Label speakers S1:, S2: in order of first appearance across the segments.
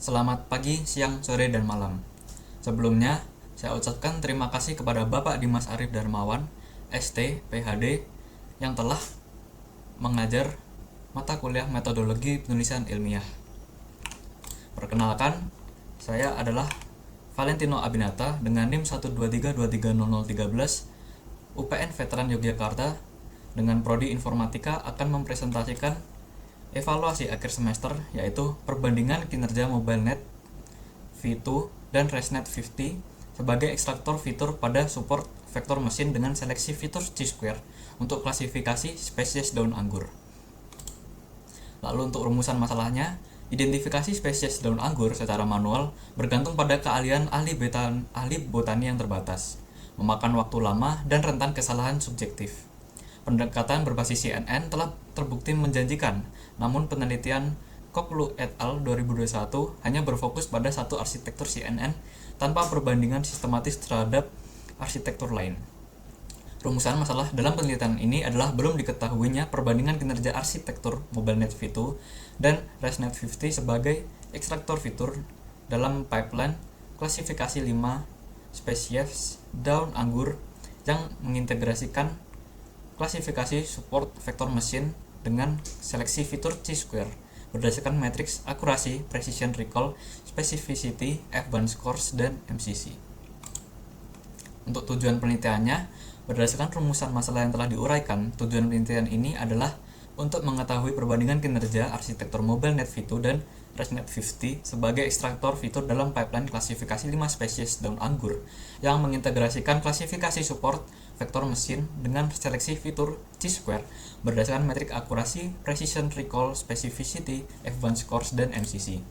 S1: Selamat pagi, siang, sore, dan malam. Sebelumnya, saya ucapkan terima kasih kepada Bapak Dimas Arif Darmawan, ST, PhD, yang telah mengajar mata kuliah metodologi penulisan ilmiah. Perkenalkan, saya adalah Valentino Abinata dengan NIM 123230013 UPN Veteran Yogyakarta dengan Prodi Informatika akan mempresentasikan evaluasi akhir semester, yaitu perbandingan kinerja MobileNet V2 dan ResNet 50 sebagai ekstraktor fitur pada support vektor mesin dengan seleksi fitur Chi-square untuk klasifikasi spesies daun anggur. Lalu untuk rumusan masalahnya, identifikasi spesies daun anggur secara manual bergantung pada keahlian ahli botani yang terbatas, memakan waktu lama dan rentan kesalahan subjektif. Pendekatan berbasis CNN telah terbukti menjanjikan, namun penelitian Koklu et al. 2021 hanya berfokus pada satu arsitektur CNN tanpa perbandingan sistematis terhadap arsitektur lain. Rumusan masalah dalam penelitian ini adalah belum diketahuinya perbandingan kinerja arsitektur MobileNet V2 dan ResNet 50 sebagai ekstraktor fitur dalam pipeline klasifikasi 5 spesies daun anggur yang mengintegrasikan klasifikasi support vektor mesin dengan seleksi fitur Chi-square berdasarkan matriks akurasi, precision recall, specificity, F1 scores, dan MCC. Untuk tujuan penelitiannya, berdasarkan rumusan masalah yang telah diuraikan, tujuan penelitian ini adalah untuk mengetahui perbandingan kinerja arsitektur MobileNet V2 dan ResNet 50 sebagai ekstraktor fitur dalam pipeline klasifikasi 5 spesies daun anggur yang mengintegrasikan klasifikasi support vektor mesin dengan seleksi fitur Chi-square berdasarkan metrik akurasi, precision recall, specificity, F1 scores, dan MCC.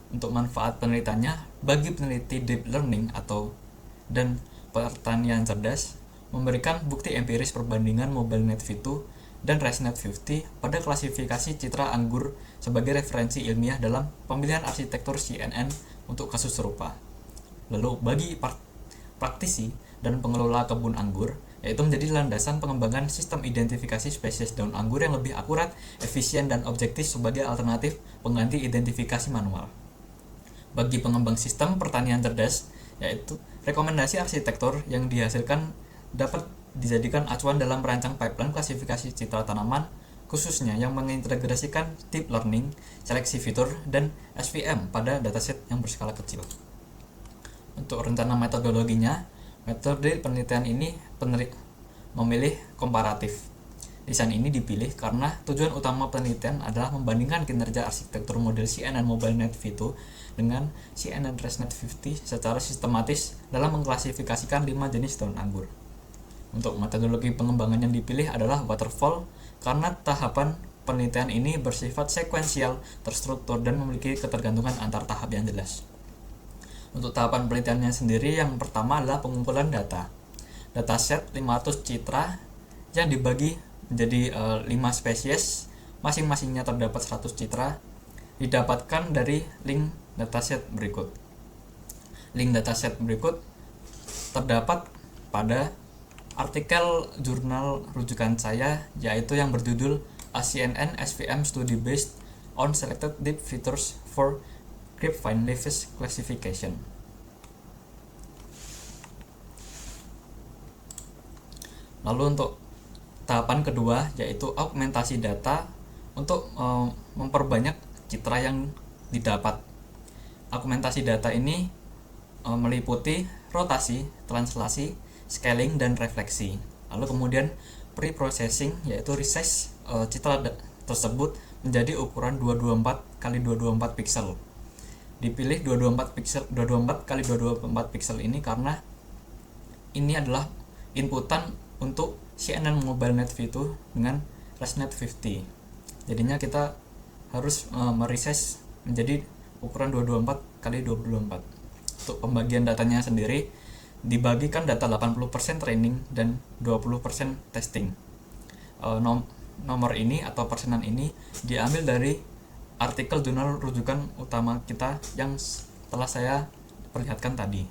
S1: Untuk manfaat penelitiannya, bagi peneliti deep learning dan pertanian cerdas, memberikan bukti empiris perbandingan MobileNet V2 dan ResNet 50 pada klasifikasi citra anggur sebagai referensi ilmiah dalam pemilihan arsitektur CNN untuk kasus serupa. Lalu bagi praktisi dan pengelola kebun anggur, yaitu menjadi landasan pengembangan sistem identifikasi spesies daun anggur yang lebih akurat, efisien, dan objektif sebagai alternatif pengganti identifikasi manual. Bagi pengembang sistem pertanian cerdas, yaitu rekomendasi arsitektur yang dihasilkan dapat dijadikan acuan dalam merancang pipeline klasifikasi citra tanaman, khususnya yang mengintegrasikan deep learning, seleksi fitur, dan SVM pada dataset yang berskala kecil. Untuk rencana metodologinya, metode penelitian ini memilih komparatif. Desain ini dipilih karena tujuan utama penelitian adalah membandingkan kinerja arsitektur model CNN MobileNet V2 dengan CNN ResNet 50 secara sistematis dalam mengklasifikasikan 5 jenis daun anggur. Untuk metodologi pengembangan yang dipilih adalah waterfall karena tahapan penelitian ini bersifat sekuensial, terstruktur, dan memiliki ketergantungan antar tahap yang jelas. Untuk tahapan penelitiannya sendiri, yang pertama adalah pengumpulan data. Dataset 500 citra yang dibagi menjadi 5 spesies, masing-masingnya terdapat 100 citra, didapatkan dari link dataset berikut. Link dataset berikut terdapat pada artikel jurnal rujukan saya, yaitu yang berjudul A CNN SVM Study Based on Selected Deep Features for Grapevine Leaves Classification. Lalu untuk tahapan kedua, yaitu augmentasi data untuk memperbanyak citra yang didapat. Augmentasi data ini meliputi rotasi, translasi, scaling, dan refleksi. Lalu kemudian pre-processing, yaitu resize citra tersebut menjadi ukuran 224x224 pixel. Dipilih 224x224 pixel ini karena ini adalah inputan untuk CNN MobileNet V2 dengan ResNet 50. Jadinya kita harus meresize menjadi ukuran 224x224. Untuk pembagian datanya sendiri dibagikan data 80% training dan 20% testing. Nomor ini atau persenan ini diambil dari artikel jurnal rujukan utama kita yang telah saya perlihatkan tadi.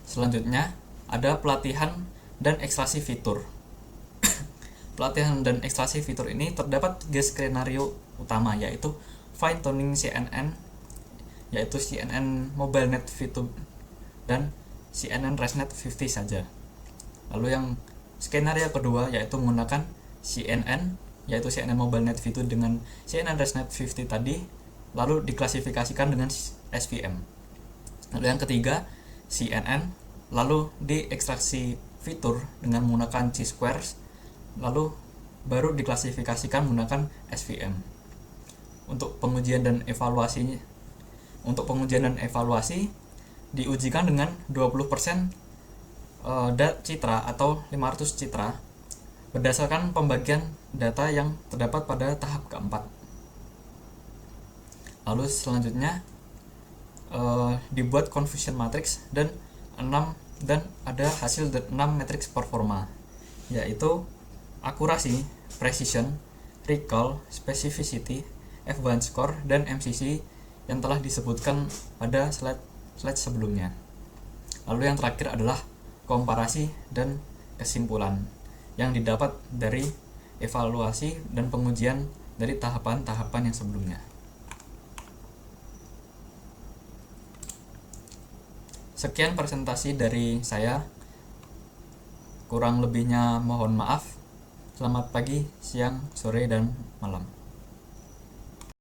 S1: Selanjutnya ada pelatihan dan ekstraksi fitur. Pelatihan dan ekstraksi fitur ini terdapat 3 skenario utama, yaitu fine tuning CNN, yaitu CNN MobileNet V2 dan CNN ResNet 50 saja. Lalu yang skenario kedua yaitu menggunakan CNN, yaitu CNN MobileNet V2 dengan CNN ResNet 50 tadi, lalu diklasifikasikan dengan SVM. Lalu yang ketiga CNN, lalu diekstraksi fitur dengan menggunakan Chi-squares, lalu baru diklasifikasikan menggunakan SVM. Untuk pengujian dan evaluasi diujikan dengan 20% citra atau 500 citra berdasarkan pembagian data yang terdapat pada tahap keempat. Lalu selanjutnya dibuat confusion matrix dan ada hasil 6 matrix performa, yaitu akurasi, precision, recall, specificity, F1 score, dan MCC yang telah disebutkan pada slide sebelumnya. Lalu yang terakhir adalah komparasi dan kesimpulan yang didapat dari evaluasi dan pengujian dari tahapan-tahapan yang sebelumnya. Sekian presentasi dari saya. Kurang lebihnya mohon maaf. Selamat pagi, siang, sore, dan malam.